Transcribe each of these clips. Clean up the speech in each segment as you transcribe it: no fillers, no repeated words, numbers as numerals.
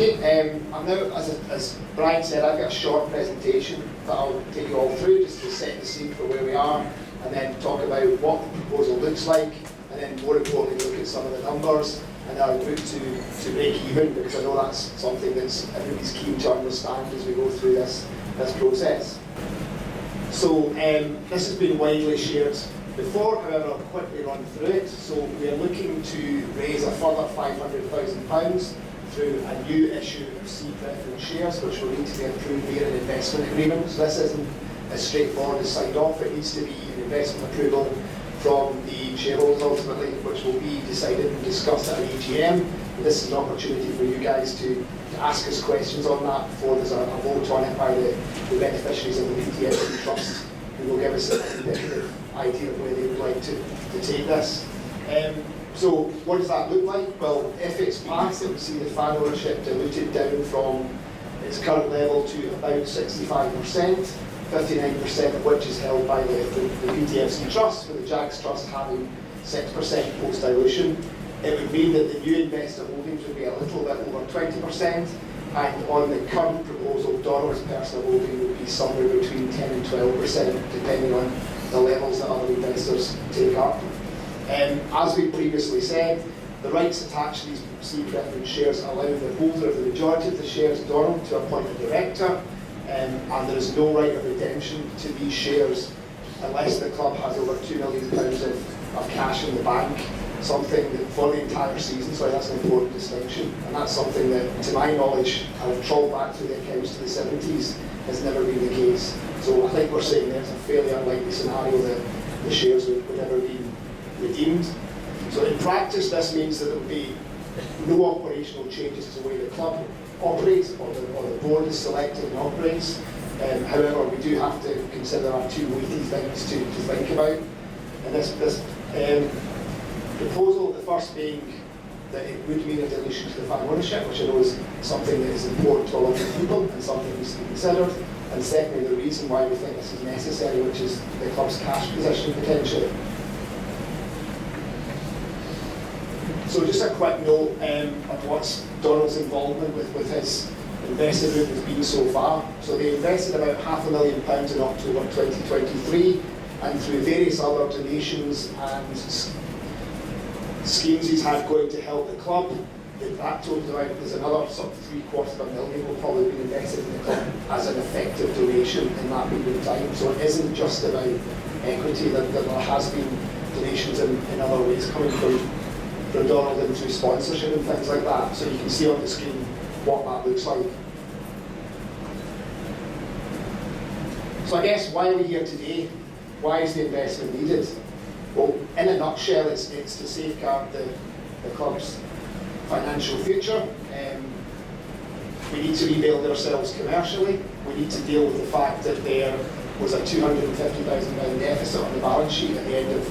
Okay, I'm now, as Brian said, I've got a short presentation that I'll take you all through just to set the scene for where we are, and then talk about what the proposal looks like, and then more importantly look at some of the numbers, and I'll move to break even, because I know that's something that's everybody's keen to understand as we go through this process. So this has been widely shared before, however I'll quickly run through it. So we are looking to raise a further £500,000 through a new issue of C preference shares, which will need to be approved via an investment agreement. So this isn't as straightforward as signed off. It needs to be an investment approval from the shareholders ultimately, which will be decided and discussed at an AGM. And this is an opportunity for you guys to ask us questions on that before there's a vote on it by the beneficiaries of the PTSD Trust, who will give us an indicative idea of where they would like to take this. So what does that look like? Well, if it's passed, it would see the fan ownership diluted down from its current level to about 65%, 59% of which is held by the PTFC Trust, with the JAGS Trust having 6% post-dilution. It would mean that the new investor holdings would be a little bit over 20%, and on the current proposal, Donald's personal holding would be somewhere between 10 and 12%, depending on the levels that other investors take up. As we previously said, the rights attached to these C preference shares allow the holder of the majority of the shares, Donald, to appoint a director, and there is no right of redemption to these shares unless the club has over £2 million of cash in the bank, something that for the entire season, so that's an important distinction, and that's something that, to my knowledge, I've trawled back through the accounts to the 70s, has never been the case. So I think we're saying there's a fairly unlikely scenario that the shares would ever be redeemed. So in practice, this means that there will be no operational changes to the way the club operates or the board is selected and operates. However, we do have to consider our two weighty things to think about. And this proposal, the first being that it would mean a dilution to the fan ownership, which I know is something that is important to a lot of people and something that needs to be considered. And secondly, the reason why we think this is necessary, which is the club's cash position potentially. So just a quick note of what's Donald's involvement with his investor group has been so far. So they invested about £500,000 in October 2023, and through various other donations and schemes he's had going to help the club, that totals out, there's another sort of £750,000 will probably be invested in the club as an effective donation in that period of time. So it isn't just about equity, that there has been donations in other ways coming from Donald and through sponsorship and things like that. So you can see on the screen what that looks like. So I guess why are we here today? Why is the investment needed? Well, in a nutshell, it's to safeguard the club's financial future. We need to rebuild ourselves commercially. We need to deal with the fact that there was a £250,000 deficit on the balance sheet at the end of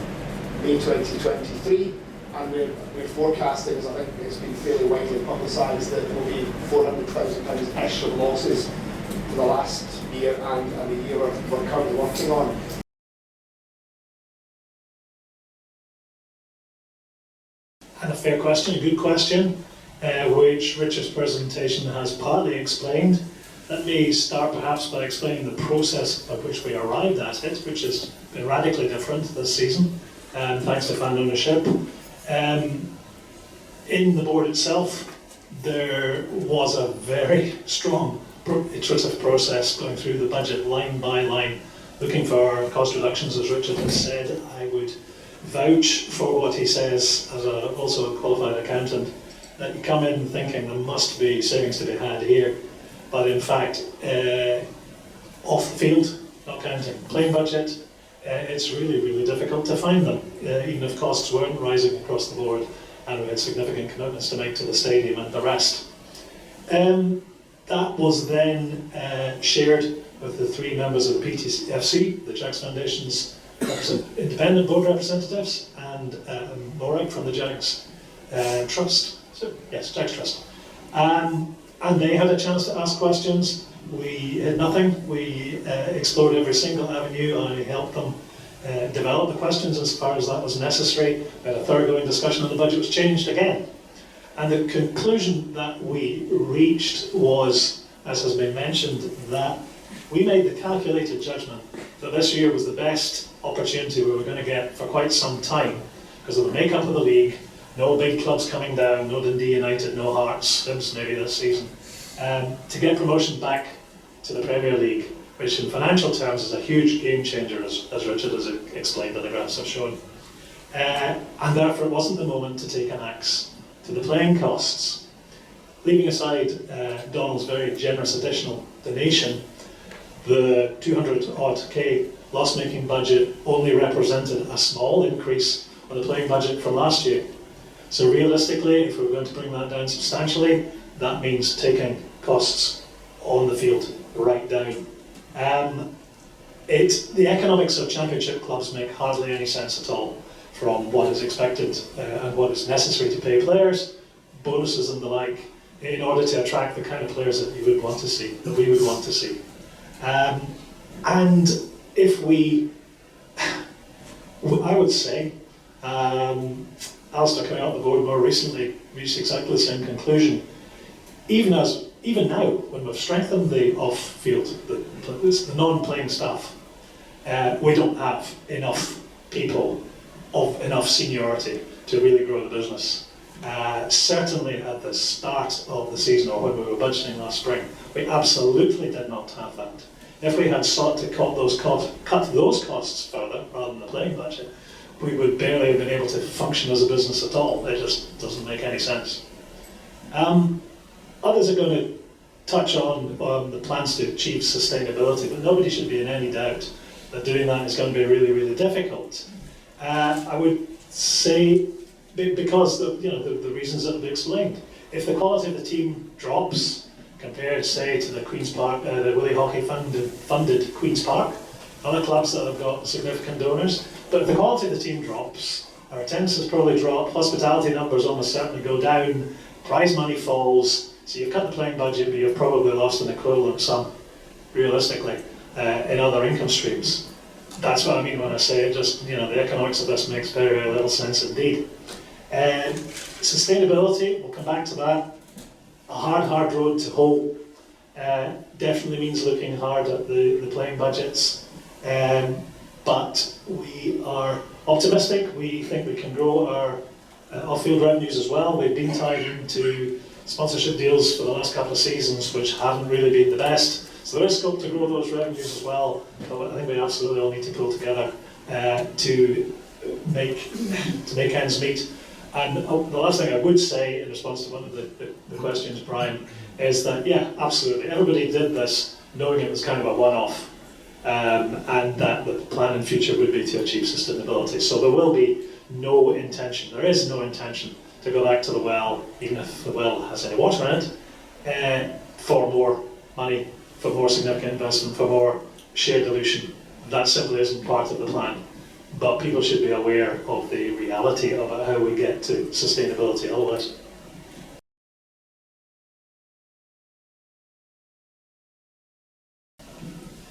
May 2023. And we're forecasting, as I think it's been fairly widely publicised, that there will be £400,000 extra losses for the last year and the year we're currently working on. And a fair question, a good question, which Richard's presentation has partly explained. Let me start perhaps by explaining the process by which we arrived at it, which has been radically different this season, thanks to fan ownership. In the board itself, there was a very strong iterative process going through the budget line by line, looking for cost reductions, as Richard has said. I would vouch for what he says as also a qualified accountant, that you come in thinking there must be savings to be had here, but in fact, off the field, not counting plain budget, it's really, really difficult to find them, even if costs weren't rising across the board and we had significant commitments to make to the stadium and the rest. That was then shared with the three members of the PTFC, the JAGS Foundation's independent board representatives, and Morag from the JAGS Trust. So, yes, JAGS Trust. And they had a chance to ask questions. We had nothing. We explored every single avenue. I helped them develop the questions as far as that was necessary. We had a thoroughgoing discussion and the budget was changed again. And the conclusion that we reached was, as has been mentioned, that we made the calculated judgment that this year was the best opportunity we were going to get for quite some time, because of the makeup of the league, no big clubs coming down, no Dundee United, no Hearts, Hibs maybe this season, to get promotion back to the Premier League, which in financial terms is a huge game changer, as Richard has explained and the graphs have shown. And therefore it wasn't the moment to take an axe to the playing costs. Leaving aside Donald's very generous additional donation, the 200-odd-K loss-making budget only represented a small increase on the playing budget from last year. So realistically, if we're going to bring that down substantially, that means taking costs on the field right down. The economics of championship clubs make hardly any sense at all, from what is expected and what is necessary to pay players, bonuses and the like, in order to attract the kind of players that you would want to see, that we would want to see. And if we, I would say, Alistair coming out the board more recently reached exactly the same conclusion. Even now, when we've strengthened the off-field, the non-playing staff, we don't have enough people of enough seniority to really grow the business. Certainly at the start of the season, or when we were budgeting last spring, we absolutely did not have that. If we had sought to cut those costs further, rather than the playing budget, we would barely have been able to function as a business at all. It just doesn't make any sense. Others are going to touch on the plans to achieve sustainability, but nobody should be in any doubt that doing that is going to be really, really difficult. I would say, because the reasons that have been explained, if the quality of the team drops compared, say, to the Queen's Park, the Willie Hockey funded Queen's Park, other clubs that have got significant donors, but if the quality of the team drops, our attendances probably drop, hospitality numbers almost certainly go down, prize money falls, so you've cut the playing budget, but you've probably lost an equivalent sum, realistically, in other income streams. That's what I mean when I say it, just, the economics of this makes very, very little sense indeed. Sustainability, we'll come back to that. A hard road to hoe. Definitely means looking hard at the playing budgets. But we are optimistic. We think we can grow our off-field revenues as well. We've been tied into sponsorship deals for the last couple of seasons, which haven't really been the best. So there is scope to grow those revenues as well. But I think we absolutely all need to pull together to make ends meet. And the last thing I would say in response to one of the questions, Brian, is that, yeah, absolutely, everybody did this knowing it was kind of a one-off, and that the plan in future would be to achieve sustainability. So there will be no intention, there is no intention to go back to the well, even if the well has any water in it, for more money, for more significant investment, for more share dilution. That simply isn't part of the plan. But people should be aware of the reality of how we get to sustainability otherwise.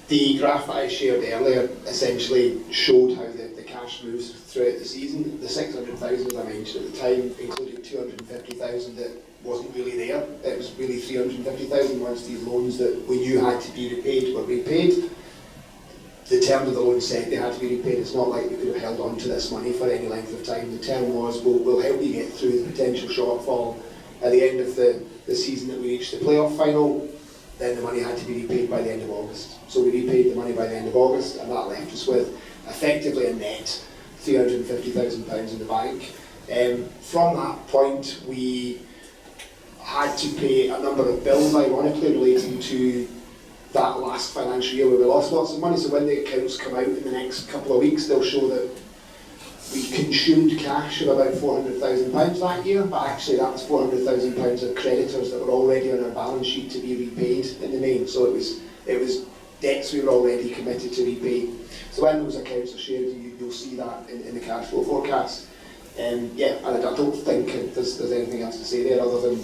The graph that I shared earlier essentially showed how the cash moves throughout the season. The 600,000, as I mentioned at the time, included 250,000 that wasn't really there. It was really 350,000 once these loans that we knew had to be repaid were repaid. The term of the loan said they had to be repaid. It's not like we could have held on to this money for any length of time. The term was, we'll help you get through the potential shortfall at the end of the season that we reached the playoff final. Then the money had to be repaid by the end of August. So we repaid the money by the end of August, and that left us with effectively a net £350,000 in the bank. From that point, we had to pay a number of bills, ironically, relating to that last financial year where we lost lots of money. So when the accounts come out in the next couple of weeks, they'll show that we consumed cash of about £400,000 that year, but actually that was £400,000 of creditors that were already on our balance sheet to be repaid in the main. So it was debts we were already committed to repay. So when those accounts are shared, you'll see that in the cash flow forecast. Yeah, and I don't think there's anything else to say there other than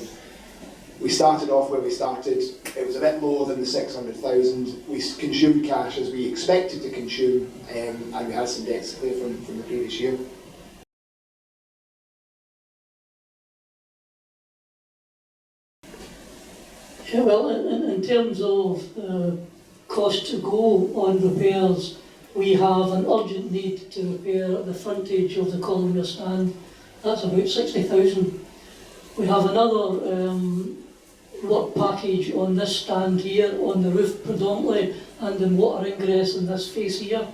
we started off where we started. It was a bit lower than the 600,000. We consumed cash as we expected to consume, and we had some debts to clear from the previous year. Yeah, well, in terms of cost to go on repairs, we have an urgent need to repair the frontage of the Collier stand. That's about 60,000. We have another work package on this stand here, on the roof predominantly, and in water ingress in this face here.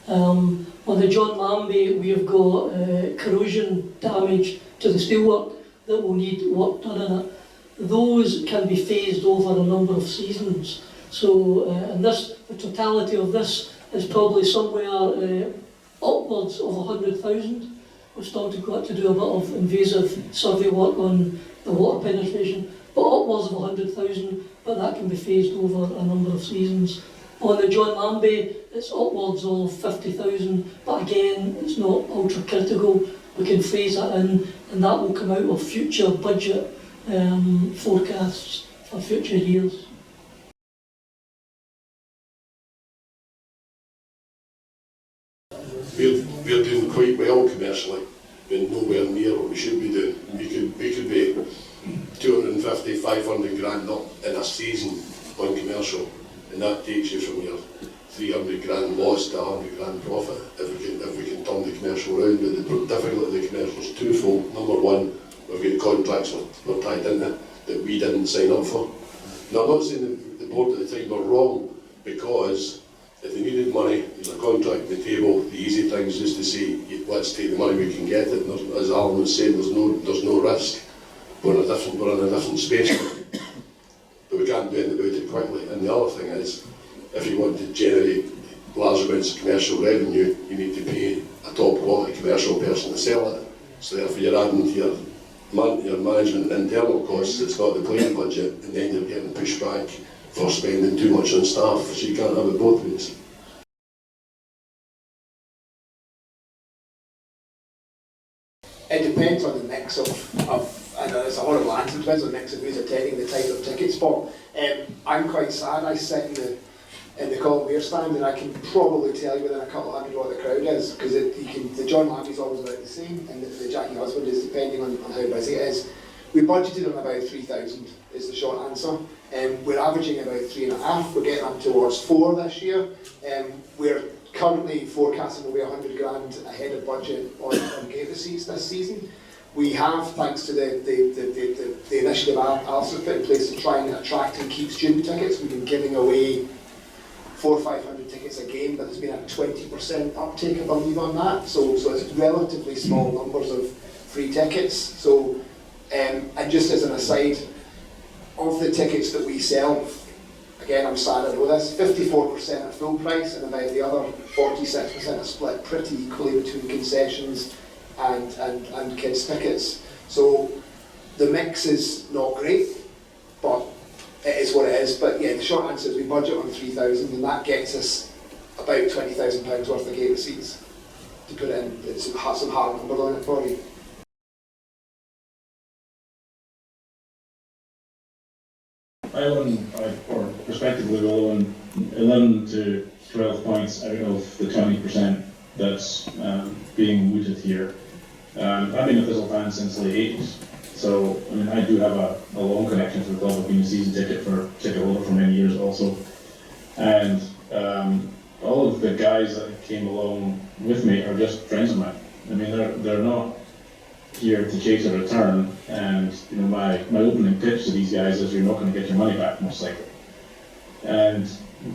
On the John Lambie, we've got corrosion damage to the steelwork that will need work done in it. Those can be phased over a number of seasons. So, and this, the totality of this is probably somewhere upwards of 100,000. We've still got to do a bit of invasive survey work on the water penetration, but upwards of 100,000, but that can be phased over a number of seasons. On the John Lambie, it's upwards of 50,000, but again, it's not ultra critical. We can phase that in, and that will come out of future budget forecasts for future years. We're doing quite well commercially, but nowhere near what we should be doing. We could be 250, 500 grand up in a season on commercial, and that takes you from your 300 grand loss to 100 grand profit if we can turn the commercial around. But the difficulty of the commercial is twofold. Number one, we've got contracts we're tied into that we didn't sign up for. Now, I'm not saying that the board at the time were wrong, because if they needed money, there's a contract on the table. The easy thing is just to say, let's take the money we can get it. And as Alan was saying, there's no risk. We're in a different space, but we can't do anything about it quickly. And the other thing is, if you want to generate large amounts of commercial revenue, you need to pay a top quality commercial person to sell it. So therefore you're adding to your management and internal costs. It's not the playing budget, and then you're getting pushed back for spending too much on staff, so you can't have it both ways. It depends on the mix of I know there's a lot of lands, it depends on the mix of who's attending, the type of ticket spot. I'm quite sad, I sit in the Collier stand, and I can probably tell you within a couple of hundred what the crowd is, because the John Lambie's always about the same, and the Jackie Husband is depending on how busy it is. We budgeted on about 3,000 is the short answer. We're averaging about 3.5, we're getting up towards 4 this year. We're currently forecasting we'll be 100 grand ahead of budget on gate receipts this season. We have, thanks to the initiative Alison put in place to try and attract and keep student tickets, we've been giving away 400 or 500 tickets a game, but there's been a 20% uptake, I believe, on that. So it's relatively small numbers of free tickets. So, and just as an aside, of the tickets that we sell, again, I'm sad I know this, 54% at full price, and about the other 46% are split pretty equally between concessions and kids' tickets. So the mix is not great, but it is what it is. But yeah, the short answer is we budget on 3,000, and that gets us about £20,000 worth of gate receipts to put in. It's some hard numbers on it for you. or respectively, will own 11 to 12 points out of the 20% that's being mooted here. I've been a Thistle fan since the late 80s, so I mean I do have a long connection to the club. I've been a season ticket holder for many years also, and all of the guys that came along with me are just friends of mine. I mean they're not here to chase a return, and you know my opening pitch to these guys is you're not going to get your money back most likely. And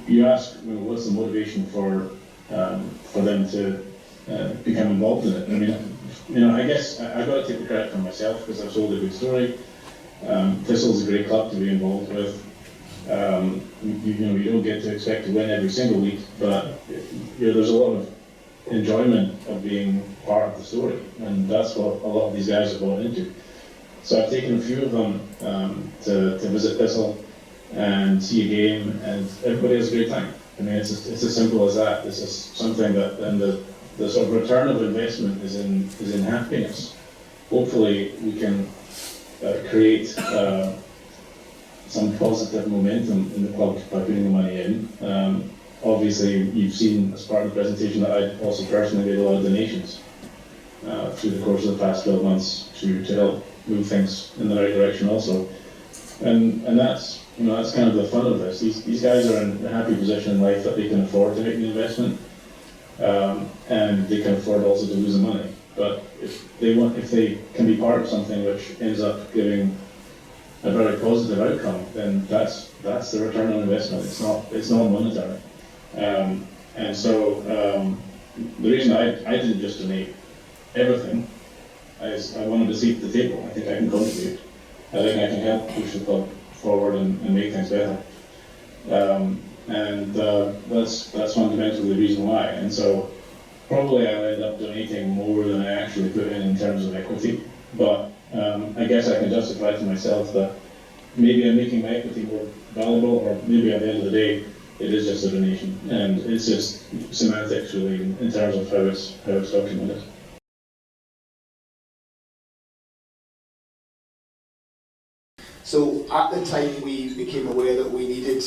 you ask, you know, what's the motivation for them to become involved in it? I mean, you know, I guess I've got to take the credit for myself because I've sold a good story. Thistle's a great club to be involved with. You know, you don't get to expect to win every single week, but you know, there's a lot of enjoyment of being part of the story, and that's what a lot of these guys have bought into. So I've taken a few of them to visit Thistle and see a game, and everybody has a great time. I mean, it's as simple as that. This is something that, and the sort of return of investment is in happiness. Hopefully, we can create some positive momentum in the club by putting the money in. Obviously, you've seen as part of the presentation that I also personally made a lot of donations through the course of the past 12 months to help move things in the right direction also. And that's that's kind of the fun of this. These guys are in a happy position in life that they can afford to make the investment, and they can afford also to lose the money. But if they can be part of something which ends up giving a very positive outcome, then that's the return on investment. It's not monetary. And so the reason I didn't just donate everything is I wanted to see at the table. I think I can contribute. I think I can help push the club forward and make things better. That's fundamentally the reason why. And so probably I'll end up donating more than I actually put in terms of equity. But I guess I can justify to myself that maybe I'm making my equity more valuable, or maybe at the end of the day, it is just a donation. And it's just semantics really in terms of how it's documented. So at the time we became aware that we needed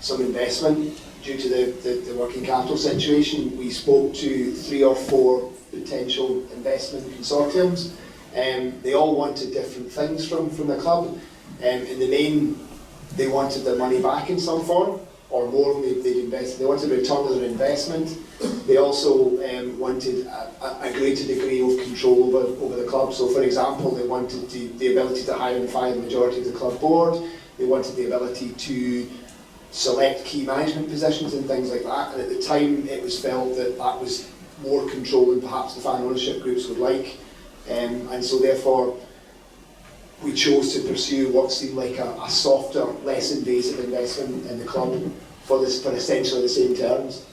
some investment due to the working capital situation. We spoke to 3 or 4 potential investment consortiums. They all wanted different things from the club. In the main, they wanted their money back in some form, or more they'd invested. They wanted a return on their investment. They also wanted a greater degree of control over the club. So for example, they wanted the ability to hire and fire the majority of the club board. They wanted the ability to select key management positions and things like that. And at the time, it was felt that that was more control than perhaps the fan ownership groups would like. And so therefore, we chose to pursue what seemed like a softer, less invasive investment in the club for essentially the same terms.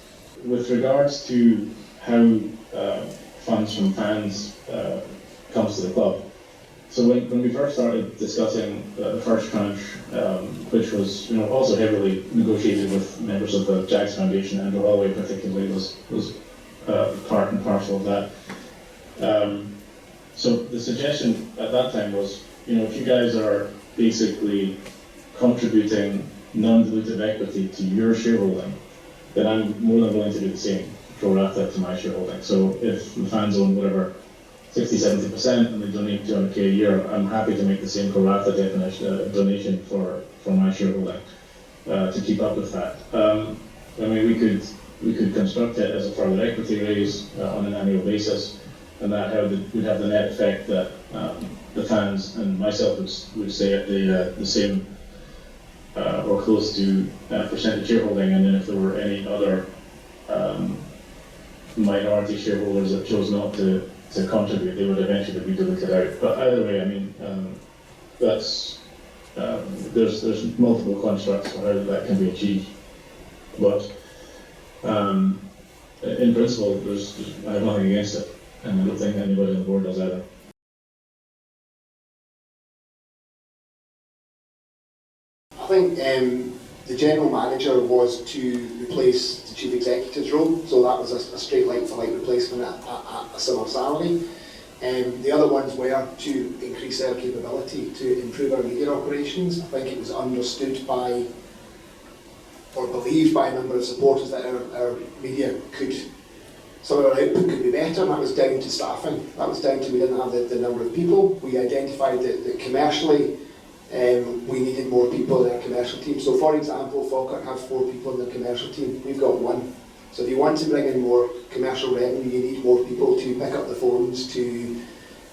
With regards to how funds from fans comes to the club, so when we first started discussing the first tranche, which was also heavily negotiated with members of the Jags Foundation, Andrew Holloway particularly was part and parcel of that. So the suggestion at that time was, if you guys are basically contributing non-dilutive equity to your shareholding, then I'm more than willing to do the same pro rata to my shareholding. So if the fans own whatever 60-70% and they donate 200k a year, I'm happy to make the same pro rata donation for my shareholding to keep up with that. We could construct it as a further equity raise on an annual basis, and that would have the net effect that the fans and myself would stay at the same or close to percentage shareholding, and then if there were any other minority shareholders that chose not to contribute, they would eventually be diluted out. But either way, there's multiple constructs for how that can be achieved. But in principle, I have nothing against it, and I don't think anybody on the board does either. I think the general manager was to replace the chief executive's role, so that was a straight like-for-like replacement at a similar salary. The other ones were to increase our capability to improve our media operations. I think it was understood by, or believed by a number of supporters, that our media some of our output could be better, and that was down to staffing. That was down to we didn't have the number of people. We identified that commercially, we needed more people in our commercial team. So for example, Falkirk have 4 people in their commercial team, we've got 1. So if you want to bring in more commercial revenue, you need more people to pick up the phones, to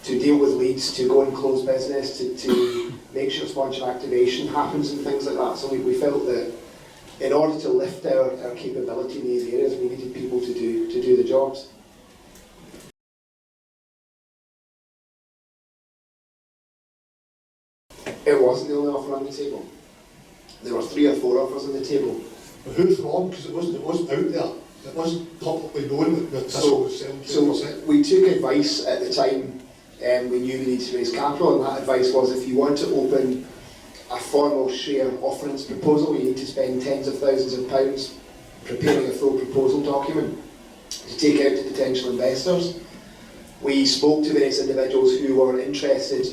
deal with leads, to go and close business, to make sure sponsor activation happens and things like that. So we felt that in order to lift our capability in these areas, we needed people to do the jobs. It wasn't the only offer on the table. There were 3 or 4 offers on the table. But who from? Because it wasn't out there. It wasn't publicly known that this was selling 10%. So we took advice at the time, and we knew we needed to raise capital, and that advice was, if you want to open a formal share offerings proposal, you need to spend tens of thousands of pounds preparing a full proposal document to take out to potential investors. We spoke to various individuals who were interested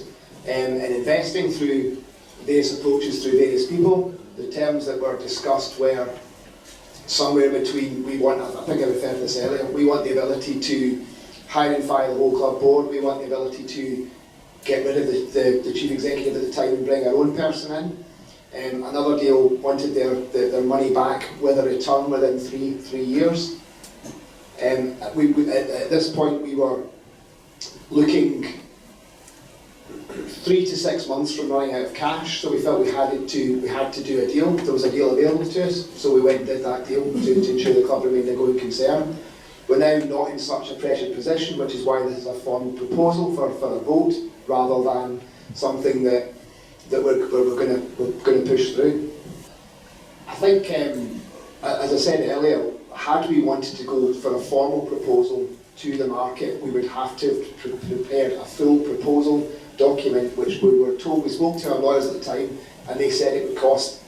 in investing through various approaches, through various people. The terms that were discussed were somewhere between, I think I referred to this earlier, we want the ability to hire and fire the whole club board, we want the ability to get rid of the chief executive at the time and bring our own person in. Another deal wanted their money back with a return within three years. At this point we were looking 3 to 6 months from running out of cash, so we felt we had to do a deal. There was a deal available to us, so we went and did that deal to ensure the club remained a going concern. We're now not in such a pressured position, which is why this is a formal proposal for a vote, rather than something that we're going to push through. I think, as I said earlier, had we wanted to go for a formal proposal to the market, we would have to have prepared a full proposal document, which we were told. We spoke to our lawyers at the time, and they said it would cost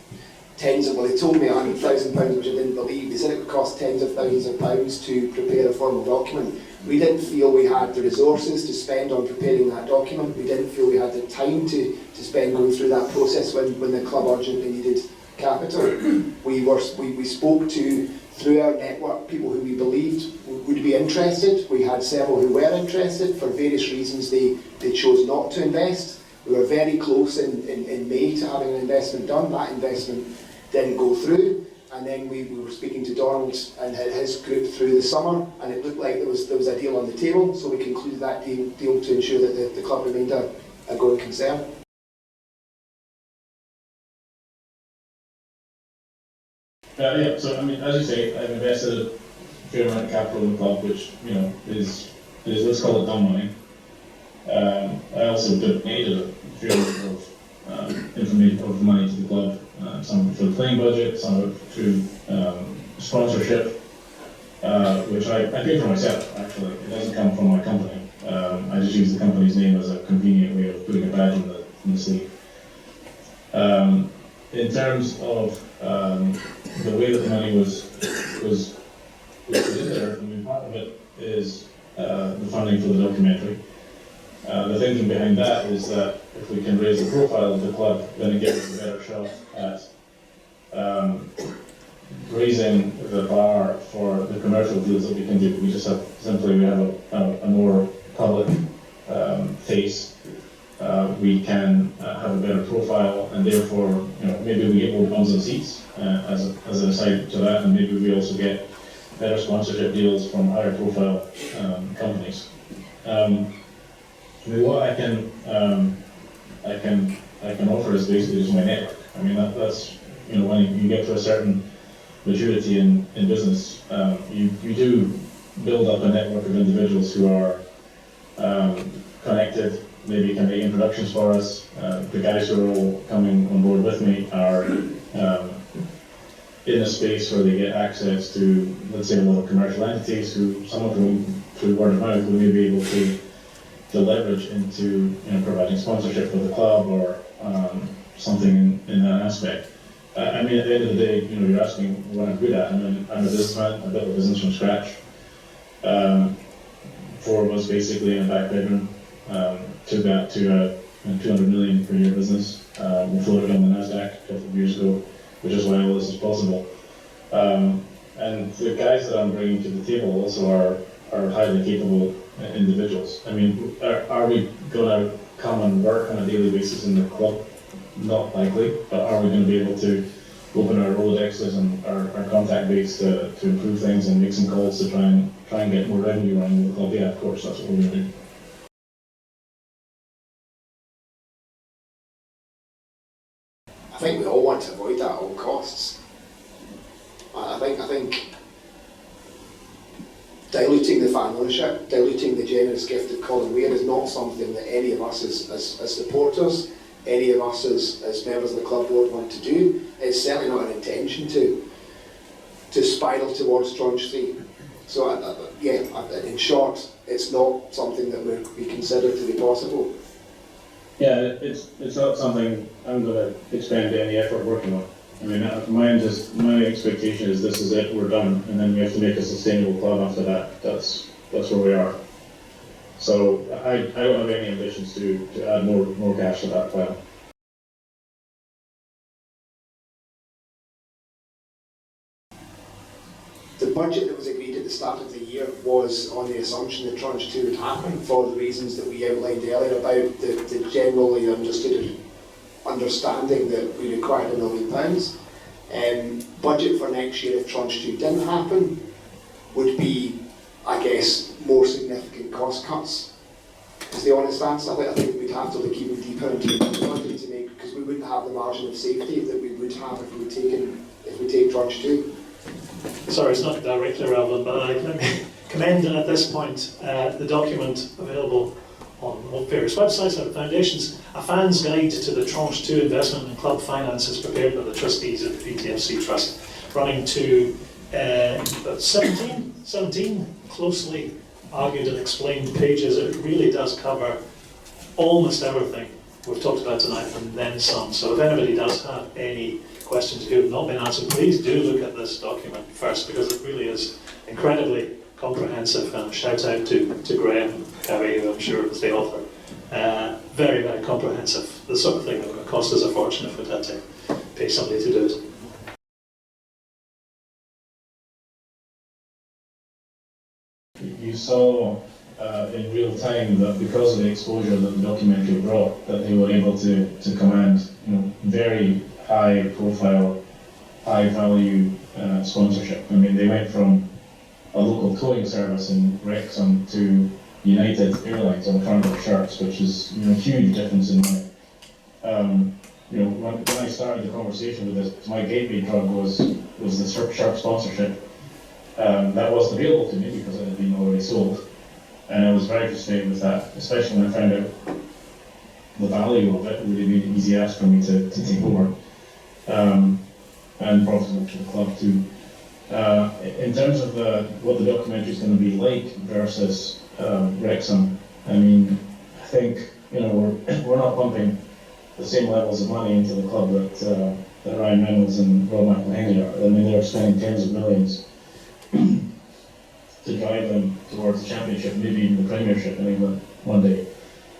they told me £100,000, which I didn't believe. They said it would cost tens of thousands of pounds to prepare a formal document. We didn't feel we had the resources to spend on preparing that document. We didn't feel we had the time to spend going through that process when the club urgently needed capital. We spoke to, through our network, people who we believed would be interested. We had several who were interested. For various reasons they chose not to invest. We were very close in May to having an investment done. That investment didn't go through, and then we were speaking to Donald and his group through the summer, and it looked like there was a deal on the table, so we concluded that deal to ensure that the club remained a going concern. Yeah, so I mean, as you say, I've invested a fair amount of capital in the club, which, you know, is let's call it dumb money. I also donated a fair amount of money to the club, some of it for the playing budget, some of it through sponsorship, which I pay for myself, actually. It doesn't come from my company. I just use the company's name as a convenient way of putting a badge in the sleeve. In terms of the way that the money was put in there, I mean, part of it is the funding for the documentary. The thinking behind that is that if we can raise the profile of the club, then it gives us a better shot at raising the bar for the commercial deals that we can do. We just have a more public face. We can have a better profile, and therefore, you know, maybe we get more bums and seats as an aside to that, and maybe we also get better sponsorship deals from higher profile companies. I mean, what I can offer is basically just my network. I mean, that's, you know, when you get to a certain maturity in business, you do build up a network of individuals who are connected, maybe can make introductions for us. The guys who are all coming on board with me are in a space where they get access to, let's say, a lot of commercial entities who, some of whom, through word of mouth, we may be able to leverage into, you know, providing sponsorship for the club or something in that aspect. I mean, at the end of the day, you know, you're asking what I'm good at. I mean, I'm a businessman. I built a business from scratch. 4 of us basically in a back bedroom. Took that to a 200 million per year business. We floated on the NASDAQ a couple of years ago, which is why all this is possible. And the guys that I'm bringing to the table also are highly capable individuals. I mean, are we going to come and work on a daily basis in the club? Not likely, but are we going to be able to open our Rolodexes and our contact base to improve things and make some calls to try and get more revenue running the club? Yeah, of course, that's what we're going to do. I think we all want to avoid that at all costs. I think diluting the fan ownership, diluting the generous gift of Colin Weir is not something that any of us as supporters, any of us as members of the club board want to do. It's certainly not an intention to spiral towards Tranche 3. So in short, it's not something that we consider to be possible. Yeah, it's not something I'm going to expend any effort working on. I mean, my expectation is this is it, we're done, and then we have to make a sustainable club after that. That's where we are. So I don't have any ambitions to add more cash to that pile. The budget that was agreed at the start of the year was on the assumption that Tranche 2 would happen for the reasons that we outlined earlier about the generally understood understanding that we required £1 million. Budget for next year, if Tranche 2 didn't happen, would be, I guess, more significant cost cuts. Is the honest answer? I think we'd have to look even deeper into budget to make, because we wouldn't have the margin of safety that we would have if we take Tranche 2. Sorry, it's not directly relevant, but let me commend at this point the document available on various websites and foundations, a fan's guide to the Tranche 2 investment and club finances prepared by the trustees of the PTFC Trust, running to about 17 closely argued and explained pages. It really does cover almost everything we've talked about tonight and then some. So if anybody does have any questions that have not been answered, please do look at this document first, because it really is incredibly comprehensive. And a shout out to Graham Carey, who I'm sure was the author. Very, very comprehensive. The sort of thing that would cost us a fortune if we had to pay somebody to do it. You saw in real time that because of the exposure that the documentary brought, that they were able to command, very high profile, high value sponsorship. I mean, they went from a local towing service in Wrexham to United Airlines on the front of their shirts, which is a huge difference in money. When I started the conversation with this, my gateway drug was the shirt sponsorship. That wasn't available to me because it had been already sold, and I was very frustrated with that, especially when I found out the value of it. It really made it easy ask for me to take over, and profitable for the club too. In terms of what the documentary is going to be like versus Wrexham, I mean, I think we're not pumping the same levels of money into the club that Ryan Reynolds and Rob McElhenney are. I mean, they're spending tens of millions to drive them towards the championship, maybe even the Premiership in England one day.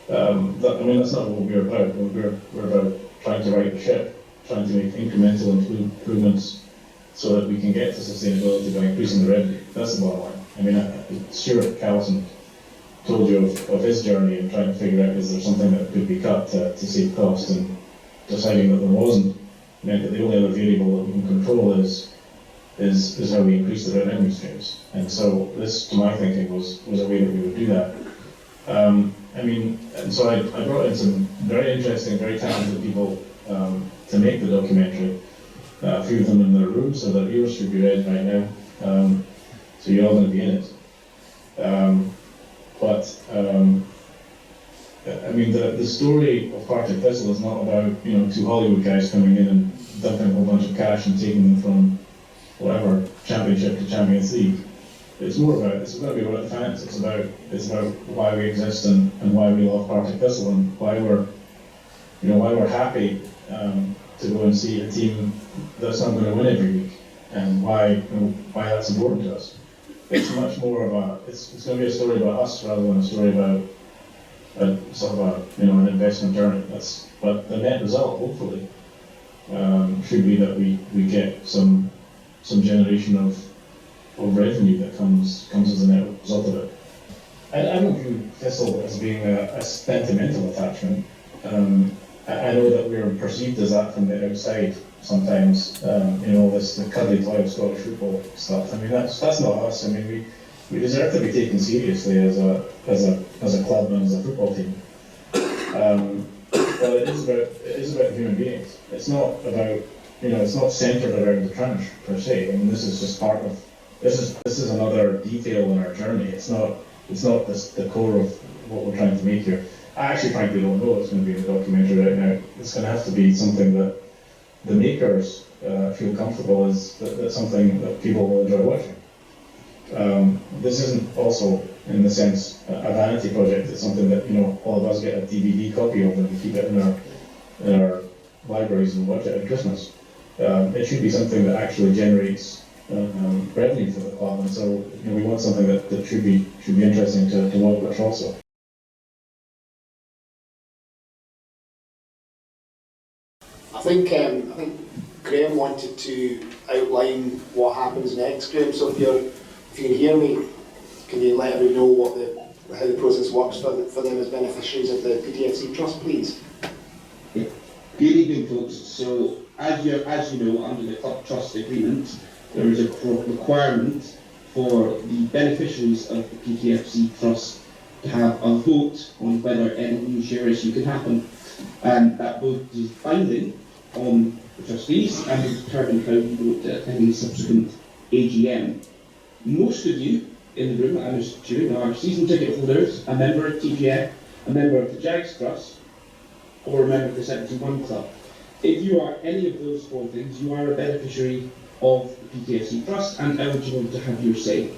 That's not what we're about. We're about trying to right the ship, trying to make incremental improvements so that we can get to sustainability by increasing the revenue. That's the bottom line. I mean, Stuart Callison told you of his journey in trying to figure out, is there something that could be cut to save cost, and deciding that there wasn't meant that the only other variable that we can control is how we increase the revenue streams. And so this, to my thinking, was a way that we would do that. So I brought in some very interesting, very talented people to make the documentary. A few of them in their room, so that yours should be read right now. So you're all going to be in it. The story of Partick Thistle is not about two Hollywood guys coming in and dumping a whole bunch of cash and taking them from whatever Championship to Champions League. It's going to be about the fans. It's about why we exist and why we love Partick Thistle, and why we're happy to go and see a team that's not going to win every week, and why that's important to us. It's much more of it's going to be a story about us rather than a story about an investment journey. But the net result, hopefully, should be that we get some generation of revenue that comes as a net result of it. I don't view Thistle as being a sentimental attachment. I know that we're perceived as that from the outside sometimes. The cuddly toy of Scottish football stuff. I mean, that's not us. I mean, we deserve to be taken seriously as a club and as a football team. But it is about human beings. It's not about it's not centered around the tranche per se. I mean, this is just part of this is another detail in our journey. It's not the core of what we're trying to make here. I actually frankly don't know what's going to be in the documentary right now. It's going to have to be something that the makers feel comfortable is that's something that people will enjoy watching. This isn't also, in the sense, a vanity project. It's something that all of us get a DVD copy of and we keep it in our libraries and watch it at Christmas. It should be something that actually generates revenue for the club, and so we want something that should be interesting to watch also. I think Graham wanted to outline what happens next, Graham. So if you can hear me, can you let everyone know how the process works for them as beneficiaries of the PTFC Trust, please? Good Good evening, folks. So, as you know, under the club trust agreement, there is a requirement for the beneficiaries of the PTFC trust to have a vote on whether any new share issue can happen. And that vote is binding on the trustees and will determine how you vote at any subsequent AGM. Most of you in the room, I'm assuming, are season ticket holders, a member of TGF, a member of the JAGS Trust, or a member of the 71 Club. If you are any of those four things, you are a beneficiary of the PTFC Trust and eligible to have your say.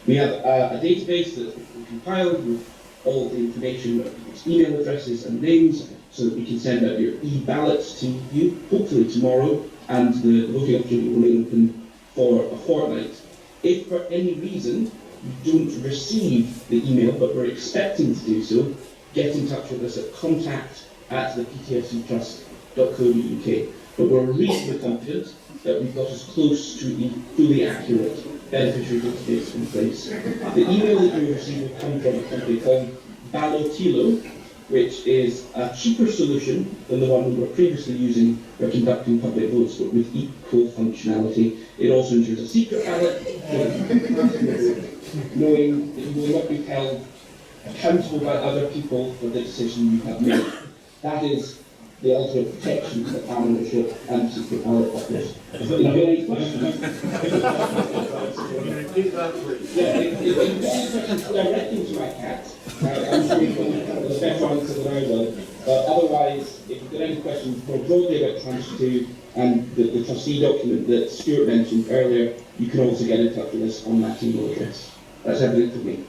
We have a database that we compiled with all the information of people's email addresses and names, so that we can send out your e-ballots to you, hopefully tomorrow, and the voting opportunity will remain open for a fortnight. If for any reason you don't receive the email, but we're expecting to do so, get in touch with us at contact@theptfctrust.co.uk. But we're reasonably confident that we've got as close to the fully accurate beneficiary database in place. The email that you will receive will come from a company called Ballotilo, which is a cheaper solution than the one we were previously using for conducting public votes, but with equal functionality. It also ensures a secret ballot, knowing that you will not be held accountable by other people for the decision you have made. That is the ultimate protection that ownership and secret ballot offers. If you have any questions, yeah, if you have any questions directly to my cat, I'm sure you can have the better answer than I will. But otherwise, if you've got any questions more broadly about Tranche 2 and the trustee document that Stuart mentioned earlier, you can also get in touch with us on that email address. That's everything from me.